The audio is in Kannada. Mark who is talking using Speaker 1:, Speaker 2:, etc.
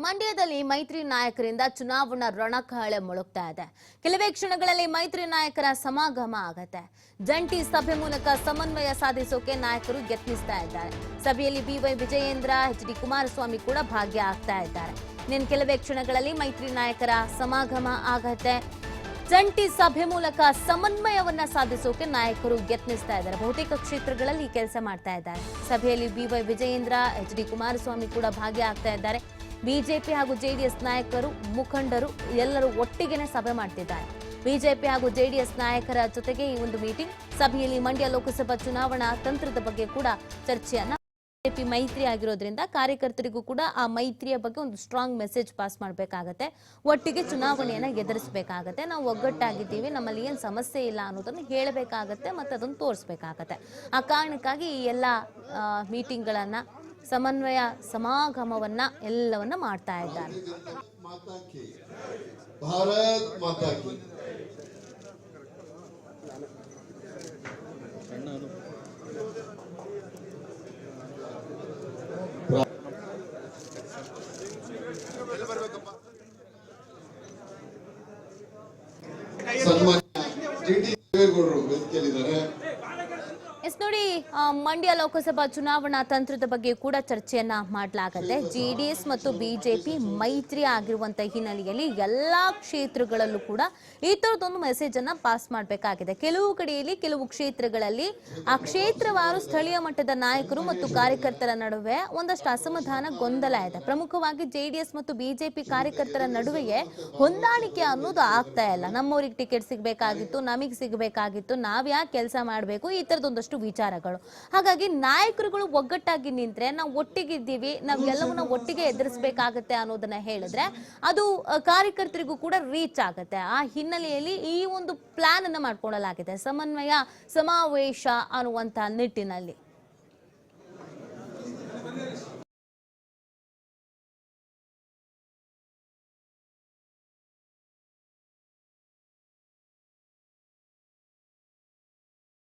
Speaker 1: ಮಂಡ್ಯದಲ್ಲಿ ಮೈತ್ರಿ ನಾಯಕರಿಂದ ಚುನಾವಣಾ ರಣಕಹಳೆ ಮೊಳಗ್ತಾ ಇದೆ. ಕೆಲವೇ ಕ್ಷಣಗಳಲ್ಲಿ ಮೈತ್ರಿ ನಾಯಕರ ಸಮಾಗಮ ಆಗತ್ತೆ. ಜಂಟಿ ಸಭೆ ಮೂಲಕ ಸಮನ್ವಯ ಸಾಧಿಸೋಕೆ ನಾಯಕರು ಯತ್ನಿಸ್ತಾ ಇದ್ದಾರೆ. ಸಭೆಯಲ್ಲಿ ಬಿವೈ ವಿಜಯೇಂದ್ರ, ಎಚ್.ಡಿ. ಕುಮಾರಸ್ವಾಮಿ ಕೂಡ ಭಾಗ್ಯ ಆಗ್ತಾ ಇದ್ದಾರೆ. ಇನ್ನು ಕೆಲವೇ ಕ್ಷಣಗಳಲ್ಲಿ ಮೈತ್ರಿ ನಾಯಕರ ಸಮಾಗಮ ಆಗತ್ತೆ. ಜಂಟಿ ಸಭೆ ಮೂಲಕ ಸಮನ್ವಯವನ್ನ ಸಾಧಿಸೋಕೆ ನಾಯಕರು ಯತ್ನಿಸ್ತಾ ಇದ್ದಾರೆ. ಬಹುತೇಕ ಕ್ಷೇತ್ರಗಳಲ್ಲಿ ಕೆಲಸ ಮಾಡ್ತಾ ಇದ್ದಾರೆ. ಸಭೆಯಲ್ಲಿ ಬಿವೈ ವಿಜಯೇಂದ್ರ, ಎಚ್.ಡಿ. ಕುಮಾರಸ್ವಾಮಿ ಕೂಡ ಭಾಗ್ಯ ಆಗ್ತಾ ಇದ್ದಾರೆ. ಬಿಜೆಪಿ ಹಾಗೂ ಜೆಡಿಎಸ್ ನಾಯಕರು, ಮುಖಂಡರು ಎಲ್ಲರೂ ಒಟ್ಟಿಗೆನೆ ಸಭೆ ಮಾಡ್ತಿದ್ದಾರೆ. ಬಿಜೆಪಿ ಹಾಗೂ ಜೆಡಿಎಸ್ ನಾಯಕರ ಜೊತೆಗೆ ಈ ಒಂದು ಮೀಟಿಂಗ್. ಸಭೆಯಲ್ಲಿ ಮಂಡ್ಯ ಲೋಕಸಭಾ ಚುನಾವಣಾ ತಂತ್ರದ ಬಗ್ಗೆ ಕೂಡ ಚರ್ಚೆಯನ್ನ. ಬಿಜೆಪಿ ಮೈತ್ರಿ ಆಗಿರೋದ್ರಿಂದ ಕಾರ್ಯಕರ್ತರಿಗೂ ಕೂಡ ಆ ಮೈತ್ರಿಯ ಬಗ್ಗೆ ಒಂದು ಸ್ಟ್ರಾಂಗ್ ಮೆಸೇಜ್ ಪಾಸ್ ಮಾಡಬೇಕಾಗತ್ತೆ. ಒಟ್ಟಿಗೆ ಚುನಾವಣೆಯನ್ನ ಎದುರಿಸಬೇಕಾಗತ್ತೆ. ನಾವು ಒಗ್ಗಟ್ಟಾಗಿದ್ದೀವಿ, ನಮ್ಮಲ್ಲಿ ಏನು ಸಮಸ್ಯೆ ಇಲ್ಲ ಅನ್ನೋದನ್ನು ಹೇಳಬೇಕಾಗತ್ತೆ ಮತ್ತು ಅದನ್ನು ತೋರಿಸಬೇಕಾಗತ್ತೆ. ಆ ಕಾರಣಕ್ಕಾಗಿ ಈ ಎಲ್ಲ ಮೀಟಿಂಗ್ಗಳನ್ನ, ಸಮನ್ವಯ ಸಮಾಗಮವನ್ನ ಎಲ್ಲವನ್ನ ಮಾಡ್ತಾ ಇದ್ದಾರೆ. ನೋಡಿ, ಮಂಡ್ಯ ಲೋಕಸಭಾ ಚುನಾವಣಾ ತಂತ್ರದ ಬಗ್ಗೆ ಕೂಡ ಚರ್ಚೆಯನ್ನ ಮಾಡಲಾಗುತ್ತೆ. ಜೆಡಿಎಸ್ ಮತ್ತು ಬಿಜೆಪಿ ಮೈತ್ರಿ ಆಗಿರುವಂತಹ ಹಿನ್ನೆಲೆಯಲ್ಲಿ ಎಲ್ಲಾ ಕ್ಷೇತ್ರಗಳಲ್ಲೂ ಕೂಡ ಈ ತರದೊಂದು ಮೆಸೇಜ್ ಅನ್ನ ಪಾಸ್ ಮಾಡಬೇಕಾಗಿದೆ. ಕೆಲವು ಕಡೆಯಲ್ಲಿ, ಕೆಲವು ಕ್ಷೇತ್ರಗಳಲ್ಲಿ ಆ ಕ್ಷೇತ್ರವಾರು ಸ್ಥಳೀಯ ಮಟ್ಟದ ನಾಯಕರು ಮತ್ತು ಕಾರ್ಯಕರ್ತರ ನಡುವೆ ಒಂದಷ್ಟು ಅಸಮಾಧಾನ, ಗೊಂದಲ ಇದೆ. ಪ್ರಮುಖವಾಗಿ ಜೆಡಿಎಸ್ ಮತ್ತು ಬಿಜೆಪಿ ಕಾರ್ಯಕರ್ತರ ನಡುವೆಯೇ ಹೊಂದಾಣಿಕೆ ಅನ್ನೋದು ಆಗ್ತಾ ಇಲ್ಲ. ನಮ್ಮವರಿಗೆ ಟಿಕೆಟ್ ಸಿಗಬೇಕಾಗಿತ್ತು, ನಮಗೆ ಸಿಗಬೇಕಾಗಿತ್ತು, ನಾವ್ ಯಾಕೆ ಕೆಲಸ ಮಾಡಬೇಕು, ಈ ತರದೊಂದಷ್ಟು ವಿಚಾರಗಳು. ಹಾಗಾಗಿ ನಾಯಕರುಗಳು ಒಗ್ಗಟ್ಟಾಗಿ ನಿಂತ್ರೆ, ನಾವು ಒಟ್ಟಿಗಿದ್ದೀವಿ, ನಾವು ಎಲ್ಲವನ್ನ ಒಟ್ಟಿಗೆ ಎದುರಿಸಬೇಕಾಗತ್ತೆ ಅನ್ನೋದನ್ನ ಹೇಳಿದ್ರೆ ಅದು ಕಾರ್ಯಕರ್ತರಿಗೂ ಕೂಡ ರೀಚ್ ಆಗುತ್ತೆ. ಆ ಹಿನ್ನೆಲೆಯಲ್ಲಿ ಈ ಒಂದು ಪ್ಲಾನ್ ಅನ್ನ ಮಾಡ್ಕೊಳ್ಳಲಾಗಿದೆ, ಸಮನ್ವಯ ಸಮಾವೇಶ ಅನ್ನುವಂತ ನಿಟ್ಟಿನಲ್ಲಿ.